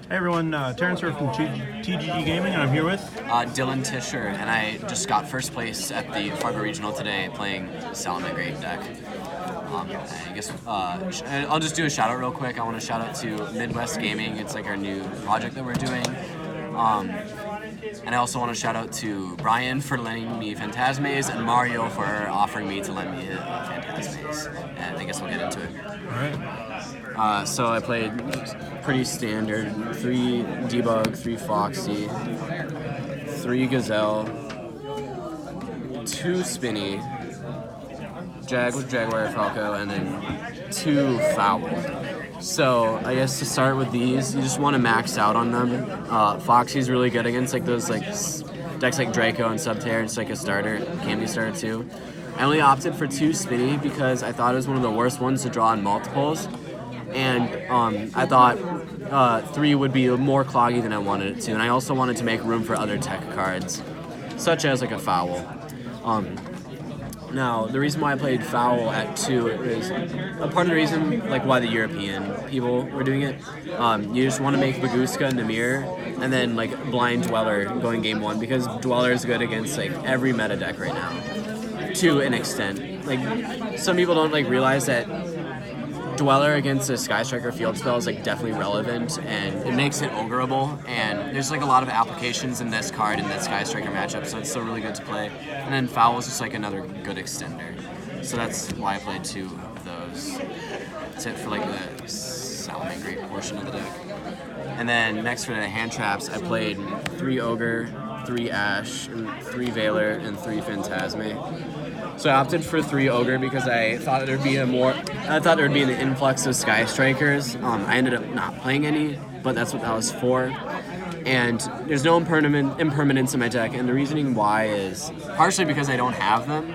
Hey everyone, Terrence here from TGG Gaming, and I'm here with Dylan Tischer, and I just got first place at the Fargo Regional today playing Salamangreat deck. I guess I'll just do a shout out real quick. I want to shout out to Midwest Gaming. It's like our new project that we're doing. And I also want to shout out to Brian for lending me Phantasmes and Mario for offering me to lend me Phantasmes. And I guess we'll get into it. Alright. So I played pretty standard, 3 Debug, 3 Foxy, 3 Gazelle, 2 Spinny, Jaguar Falco, and then 2 Foul. So I guess to start with these, you just want to max out on them. Foxy's really good against like those like decks like Draco and Subterror. It's like a starter, can be starter too. I only opted for 2 Spinny because I thought it was one of the worst ones to draw in multiples. And I thought 3 would be more cloggy than I wanted it to. And I also wanted to make room for other tech cards, such as like a Foul. Now, the reason why I played Foul at 2 is a part of the reason like why the European people were doing it. You just want to make Baguska and Namir, and then like Blind Dweller going game 1, because Dweller is good against like every meta deck right now, to an extent. Like some people don't like realize that Dweller against a Sky Striker field spell is like definitely relevant, and it makes it ogreable, and there's like a lot of applications in this card in that Sky Striker matchup, so it's still really good to play. And then Foul is just like another good extender, so that's why I played 2 of those. That's it for like the Salamangreat portion of the deck. And then next for the hand traps, I played 3 Ogre, 3 Ash, and 3 Veiler, and 3 Phantasme. So I opted for 3 Ogre because I thought there'd be an influx of Sky Strikers. I ended up not playing any, but that's what that was for. And there's no impermanence in my deck, and the reasoning why is partially because I don't have them,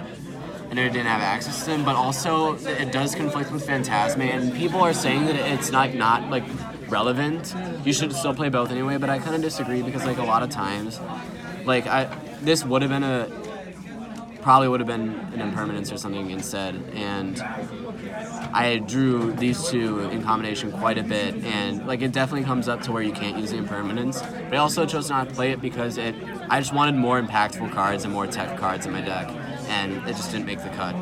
and I didn't have access to them, but also it does conflict with Phantasme, and people are saying that it's not like relevant. You should still play both anyway, but I kind of disagree because like a lot of times, like this would have been probably would have been an impermanence or something instead, and I drew these 2 in combination quite a bit, and like it definitely comes up to where you can't use the impermanence, but I also chose not to play it because I just wanted more impactful cards and more tech cards in my deck, and it just didn't make the cut.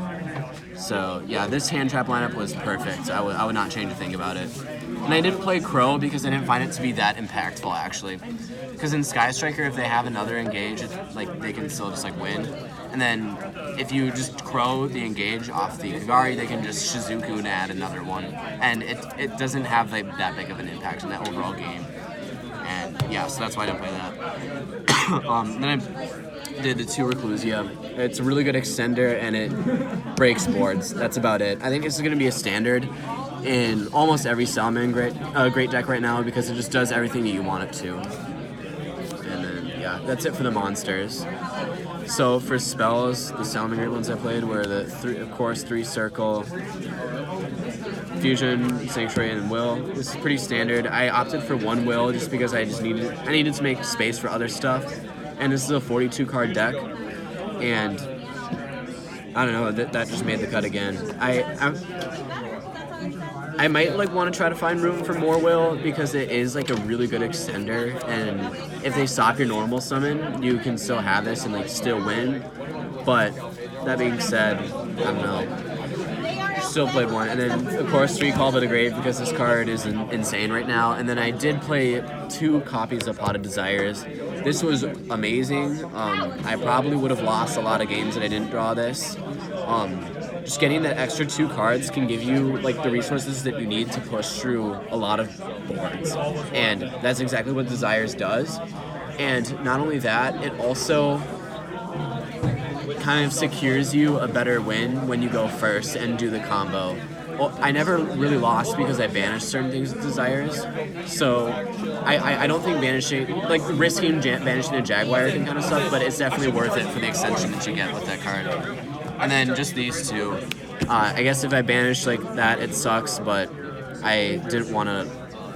So yeah, this hand trap lineup was perfect. I would not change a thing about it. And I didn't play Crow because I didn't find it to be that impactful actually. Because in Sky Striker, if they have another engage, like they can still just like win. And then if you just Crow the engage off the Kagari, they can just Shizuku and add another one. And it doesn't have like that big of an impact in that overall game. And yeah, so that's why I didn't play that. Then I did the 2 Reclusia. It's a really good extender and it breaks boards. That's about it. I think this is going to be a standard in almost every Salamangreat great deck right now because it just does everything that you want it to. And then yeah, that's it for the monsters. So for spells, the Salamangreat ones I played were the 3 Circle, Fusion, Sanctuary, and Will. This is pretty standard. I opted for 1 Will just because I needed to make space for other stuff. And this is a 42 card deck, and I don't know, that just made the cut again. I might like want to try to find room for more Will because it is like a really good extender, and if they stop your normal summon, you can still have this and like still win. But that being said, I don't know. Still played 1, and then of course 3 Call to the Grave because this card is insane right now. And then I did play 2 copies of Pot of Desires. This was amazing. I probably would have lost a lot of games that I didn't draw this. Just getting that extra 2 cards can give you like the resources that you need to push through a lot of boards, and that's exactly what Desires does. And not only that, it also kind of secures you a better win when you go first and do the combo. Well, I never really lost because I banished certain things with Desires, so I don't think risking banishing a Jaguar can kind of suck, but it's definitely worth it for the extension that you get with that card. And then just these 2. I guess if I banish like that, it sucks, but I didn't want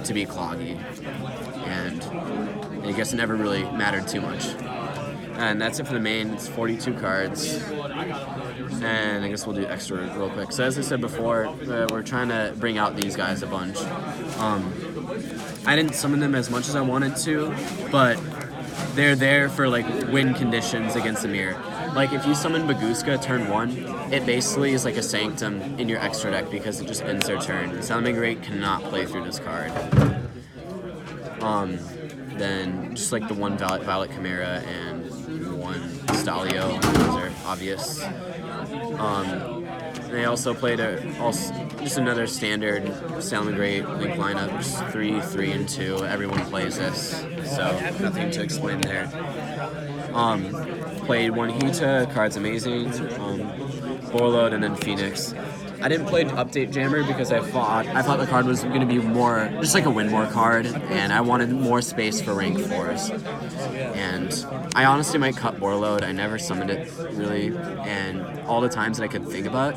to be cloggy, and I guess it never really mattered too much. And that's it for the main. It's 42 cards. And I guess we'll do extra real quick. So as I said before, we're trying to bring out these guys a bunch. I didn't summon them as much as I wanted to, but they're there for like win conditions against the mirror. Like if you summon Baguska turn 1, it basically is like a Sanctum in your extra deck because it just ends their turn. Salamangreat cannot play through this card. Then just like the one Violet Chimera and one Stalio, those are obvious. They also played just another standard Salamangreat Link lineup, just 3, 3, and 2. Everyone plays this, so nothing to explain there. Played one Hita, card's amazing. Borload and then Phoenix. I didn't play Update Jammer because I thought the card was going to be more just like a win more card, and I wanted more space for rank 4s. And I honestly might cut Borload. I never summoned it really, and all the times that I could think about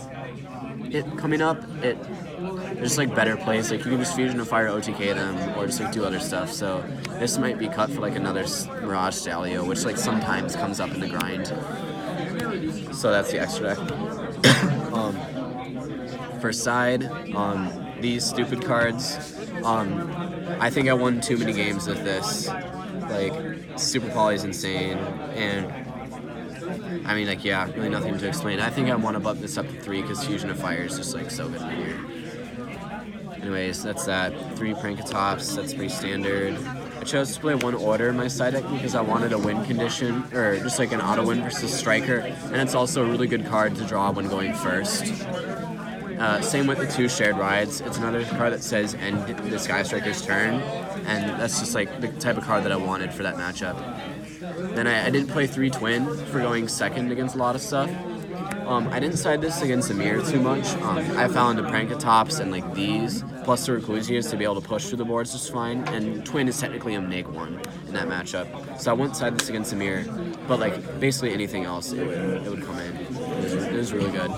it coming up, there's just like better plays. Like you can just Fusion of Fire OTK them, or just like do other stuff. So this might be cut for like another Mirage Stalio, which like sometimes comes up in the grind. So that's the extra deck. For side, these stupid cards, I think I won too many games with this. Like, Super Poly is insane, and I mean, like, yeah, really nothing to explain. I think I want to bump this up to 3 because Fusion of Fire is just like so good in here. Anyways, that's that. 3 Prankatops, that's pretty standard. I chose to play one Order in my side deck because I wanted a win condition, or just like an auto win versus Striker, and it's also a really good card to draw when going first. Same with the 2 Shared Rides. It's another card that says end the Sky Striker's turn, and that's just like the type of card that I wanted for that matchup. Then I didn't play 3 Twin for going second against a lot of stuff. I didn't side this against the mirror too much. I found the Prankatops and like these, plus the Reclusias to be able to push through the boards just fine, and Twin is technically a make 1 in that matchup. So I wouldn't side this against the mirror, but like basically anything else, it would come in. It was really good.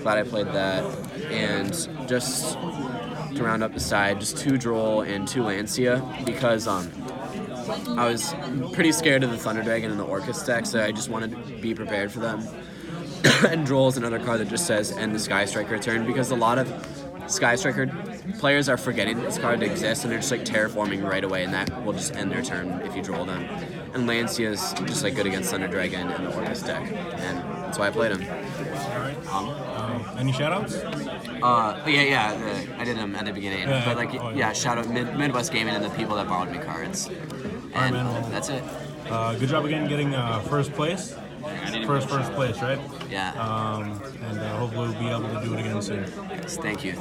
Glad I played that. And just to round up the side, just 2 Droll and 2 Lancia because I was pretty scared of the Thunder Dragon and the Orcust deck, so I just wanted to be prepared for them. And Droll is another card that just says end the Sky Striker turn because a lot of Sky Striker players are forgetting this card exists and they're just like terraforming right away, and that will just end their turn if you Droll them. And Lancia is just like good against Thunder Dragon and the Orcust deck, and that's why I played him. Any shoutouts? I did them at the beginning. But like, shout out Midwest Gaming and the people that borrowed me cards. And that's it. Good job again getting first place. First place, right? Yeah. And hopefully we'll be able to do it again soon. Thank you.